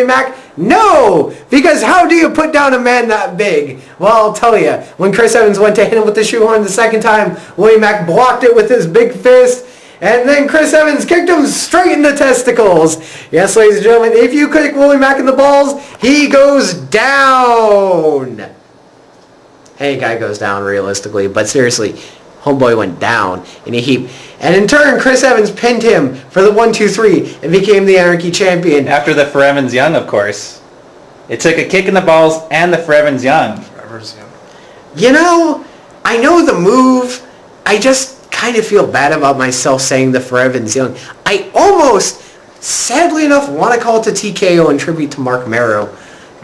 Mac? No! Because how do you put down a man that big? Well, I'll tell you. When Chris Evans went to hit him with the shoehorn the second time, Willie Mack blocked it with his big fist, and then Chris Evans kicked him straight in the testicles. Yes, ladies and gentlemen, if you kick Willie Mack in the balls, he goes down. Any guy goes down realistically, but seriously, homeboy went down in a heap. And in turn, Chris Evans pinned him for the 1-2-3 and became the Anarchy champion. After the For Evans Young, of course. It took a kick in the balls and the For Evans Young. You know, I know the move. I just kind of feel bad about myself saying the For Evans Young. I almost, sadly enough, want to call it the TKO in tribute to Mark Merrow.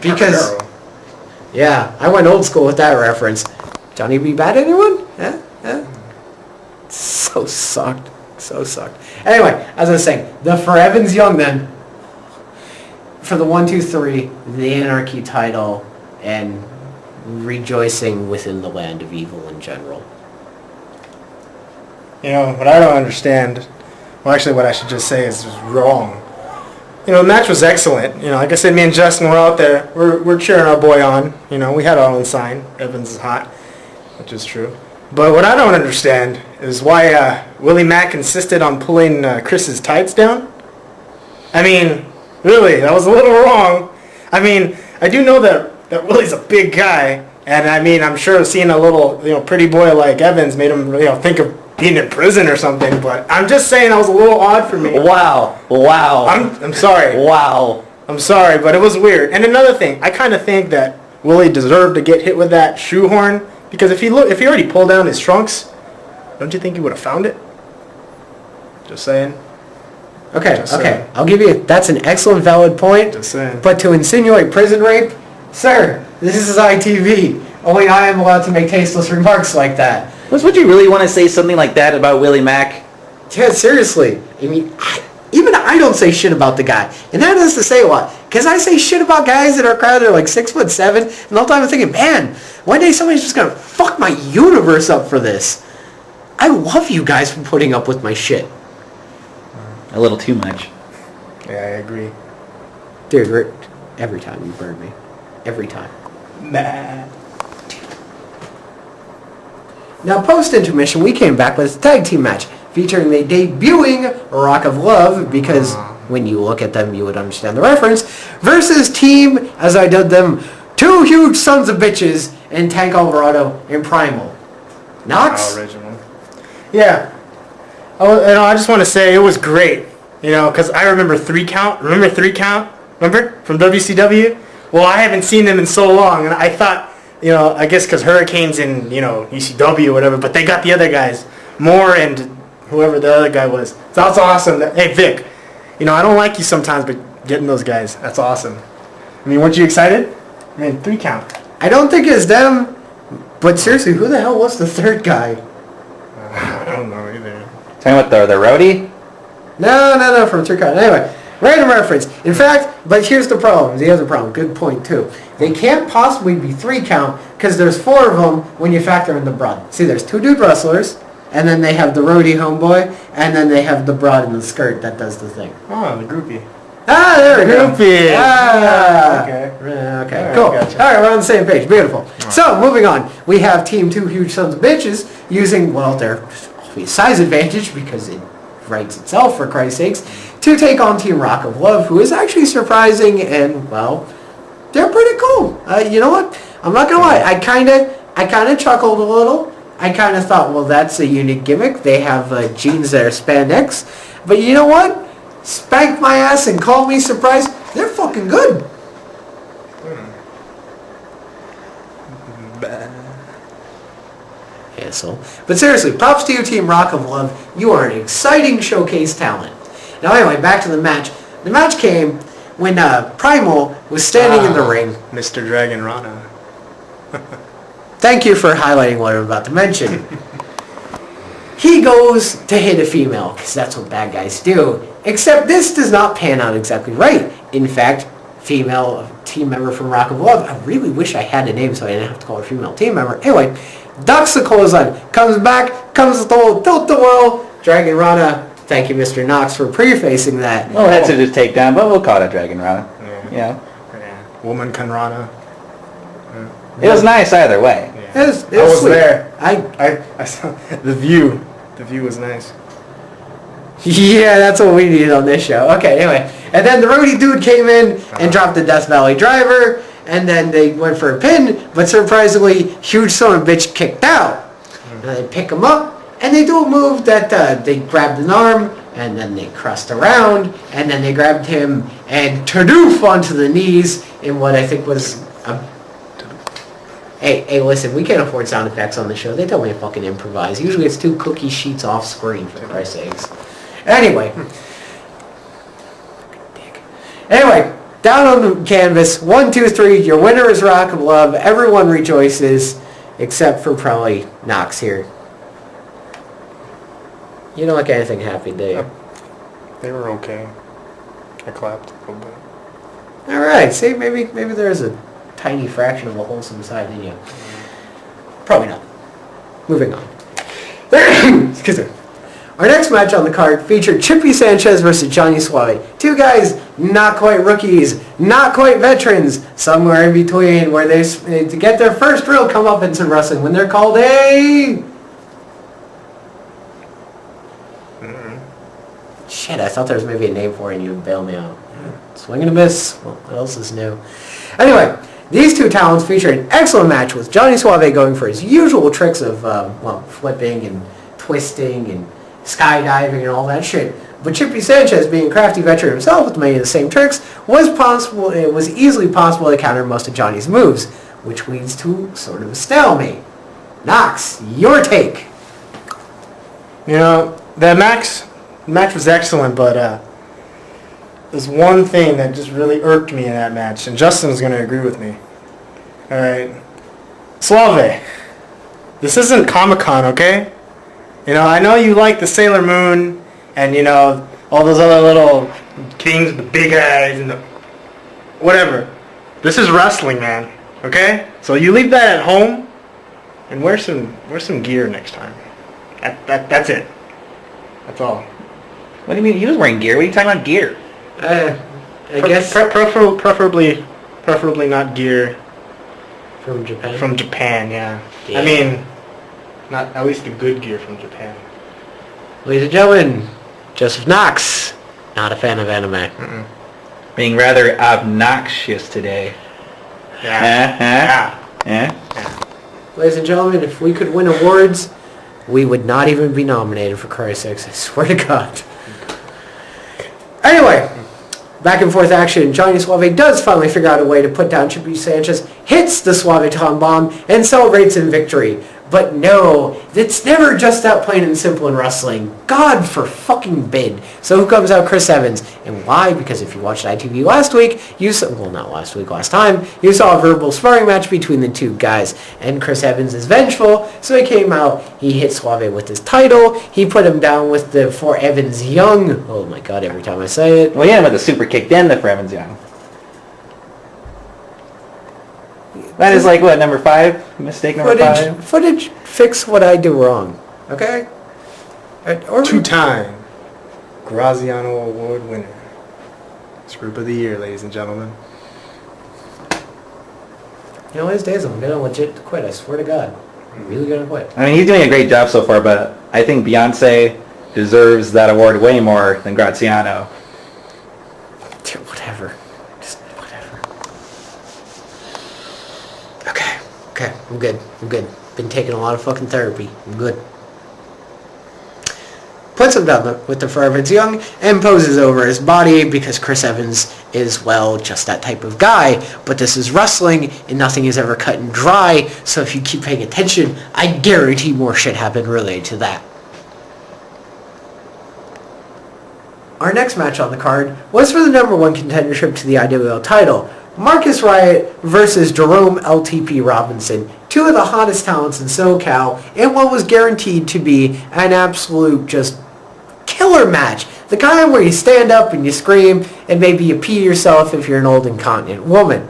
Because, yeah, I went old school with that reference. Johnny B. Bad, anyone? Yeah? So sucked. Anyway, as I was saying, the For Evans Young then, for the 1-2-3, the Anarchy title, and rejoicing within the land of evil in general. You know, what I don't understand, well actually what I should just say is wrong. You know, the match was excellent. You know, like I said, me and Justin were out there. We're cheering our boy on. You know, we had our own sign. Evans is hot, which is true. But what I don't understand is why Willie Mack insisted on pulling Chris's tights down. I mean, really, that was a little wrong. I mean, I do know that Willie's a big guy, and I mean, I'm sure seeing a little, pretty boy like Evans made him, think of being in prison or something. But I'm just saying that was a little odd for me. Wow. I'm sorry. Wow. I'm sorry, but it was weird. And another thing, I kind of think that Willie deserved to get hit with that shoehorn. Because if he already pulled down his trunks, don't you think he would have found it? Just saying. Okay. I'll give you, that's an excellent valid point. Just saying. But to insinuate prison rape, sir, this is ITV. Only I am allowed to make tasteless remarks like that. Would you really want to say something like that about Willie Mack? Yeah, seriously. I mean, even I don't say shit about the guy. And that is to say a lot. Because I say shit about guys in our crowd that are like 6'7", and the whole time I'm thinking, man, one day somebody's just going to fuck my universe up for this. I love you guys for putting up with my shit. A little too much. Yeah, I agree. Dude, every time you burn me. Every time. Nah. Now, post-intermission, we came back with a tag team match featuring the debuting Rock of Love, because when you look at them, you would understand the reference, versus Team, as I dubbed them, Two Huge Sons of Bitches in Tank Alvarado and Primal. Knox? Original. Yeah. I just want to say it was great, because I remember 3 Count. Remember 3 Count? Remember? From WCW? Well, I haven't seen them in so long, and I thought, I guess because Hurricane's in, ECW or whatever, but they got the other guys, Moore and whoever the other guy was. So that's awesome. Hey, Vic, I don't like you sometimes, but getting those guys, that's awesome. I mean, weren't you excited? I mean, 3 Count. I don't think it's them, but seriously, who the hell was the third guy? I don't know either. Talking about the roadie? No, from 3 Count. Anyway, random reference. In fact, but here's the problem. The other problem. Good point, too. They can't possibly be 3 Count because there's 4 of them when you factor in the broad. See, there's 2 dude wrestlers, and then they have the roadie homeboy, and then they have the broad in the skirt that does the thing. Oh, the groupie. Ah, there we go. Groupie. Okay, cool. Gotcha. All right, we're on the same page. Beautiful. So, moving on. We have Team Two Huge Sons of Bitches using, their obvious size advantage, because it writes itself, for Christ's sakes, to take on Team Rock of Love, who is actually surprising, and, they're pretty cool. You know what? I'm not going to lie. I kind of chuckled a little. I kind of thought, that's a unique gimmick. They have jeans that are spandex. But you know what? Spank my ass and call me surprised. They're fucking good. Asshole. But seriously, props to you, Team Rock of Love. You are an exciting showcase talent. Now anyway, back to the match. The match came when Primal was standing in the ring. Mr. Dragon Rana. Thank you for highlighting what I'm about to mention. He goes to hit a female, because that's what bad guys do. Except this does not pan out exactly right. In fact, female team member from Rock of Love, I really wish I had a name so I didn't have to call her female team member. Anyway, ducks the clothesline, comes back, comes with the whole tilt-the-whirl, Dragon Rana. Thank you, Mr. Knox, for prefacing that. Well, that's a takedown, but we'll call it Dragon Rana. You know, Yeah. Woman Kanrana. it was nice either way. Yeah. It was I was sweet. there. I I saw the view. The view was nice. Yeah, that's what we needed on this show. Okay, anyway. And then the roadie dude came in and dropped the Death Valley driver, and then they went for a pin, but surprisingly, huge son of a bitch kicked out. And they pick him up, and they do a move that they grabbed an arm, and then they crossed around, and then they grabbed him and tadoof onto the knees in what I think was a... Hey, listen, we can't afford sound effects on the show. They tell me to fucking improvise. Usually it's 2 cookie sheets off screen, for Christ's sakes. Anyway. Anyway, down on the canvas, 1, 2, 3, your winner is Rock of Love. Everyone rejoices, except for probably Knox here. You don't like anything happy, do you? They were okay. I clapped a little bit. Alright, see, maybe there's a tiny fraction of a wholesome side in you. Probably not. Moving on. Excuse me. Our next match on the card featured Chippy Sanchez versus Johnny Suave. 2 guys, not quite rookies, not quite veterans, somewhere in between, where they to get their first real comeuppance in wrestling when they're called a... Shit, I thought there was maybe a name for it and you would bail me out. Swing and a miss. Well, what else is new? Anyway, these 2 talents featured an excellent match with Johnny Suave going for his usual tricks of, flipping and twisting and skydiving and all that shit. But Chippy Sanchez, being a crafty veteran himself with many of the same tricks, it was easily possible to counter most of Johnny's moves, which leads to sort of a stalemate. Knox, your take. You know, that match was excellent, but there's one thing that just really irked me in that match, and Justin's going to agree with me. All right. Suave, this isn't Comic-Con, okay? You know, I know you like the Sailor Moon and, you know, all those other little things with the big eyes and the... whatever. This is wrestling, man, okay? So you leave that at home and wear some gear next time. That's it. That's all. What do you mean? He was wearing gear. What are you talking about gear? I guess... Preferably not gear From Japan? from Japan, yeah. Yeah. I mean, not at least the good gear from Japan. Ladies and gentlemen, Joseph Knox, not a fan of anime. Being rather obnoxious today. Yeah. Yeah. Ladies and gentlemen, if we could win awards, we would not even be nominated, for Christ's sakes. I swear to God. Anyway, back and forth action. Johnny Suave does finally figure out a way to put down Chippy Sanchez, hits the Suave Tom Bomb, and celebrates in victory. But no, it's never just that plain and simple in wrestling. God for fucking bid. So who comes out? Chris Evans. And why? Because if you watched ITV last week, you saw, well, not last week, last time, you saw a verbal sparring match between the 2 guys. And Chris Evans is vengeful, so he came out, he hit Suave with his title, he put him down with the For Evans Young. Oh my God, every time I say it. Well, he had him with the super kick, then the for Evans Young. That is like, what, number 5? Mistake number 5? Footage, fix what I do wrong. Okay? Or 2-time Graziano Award winner. Group of the year, ladies and gentlemen. You know, these days I'm gonna legit quit. I swear to God, I'm really gonna quit. I mean, he's doing a great job so far, but I think Beyonce deserves that award way more than Graziano. Dude, whatever. Just whatever. Okay, I'm good. Been taking a lot of fucking therapy. I'm good. Puts him down with the For Evans Young and poses over his body because Chris Evans is, well, just that type of guy. But this is wrestling and nothing is ever cut and dry. So if you keep paying attention, I guarantee more shit happened related to that. Our next match on the card was for the number 1 contendership to the IWL title. Marcus Riot versus Jerome LTP Robinson, 2 of the hottest talents in SoCal, in what was guaranteed to be an absolute just killer match. The kind where you stand up and you scream and maybe you pee yourself if you're an old incontinent woman.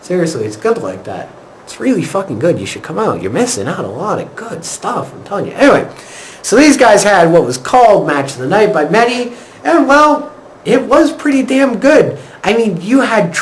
Seriously, it's good like that. It's really fucking good. You should come out. You're missing out a lot of good stuff, I'm telling you. Anyway, so these guys had what was called Match of the Night by many, and well, it was pretty damn good. I mean, you had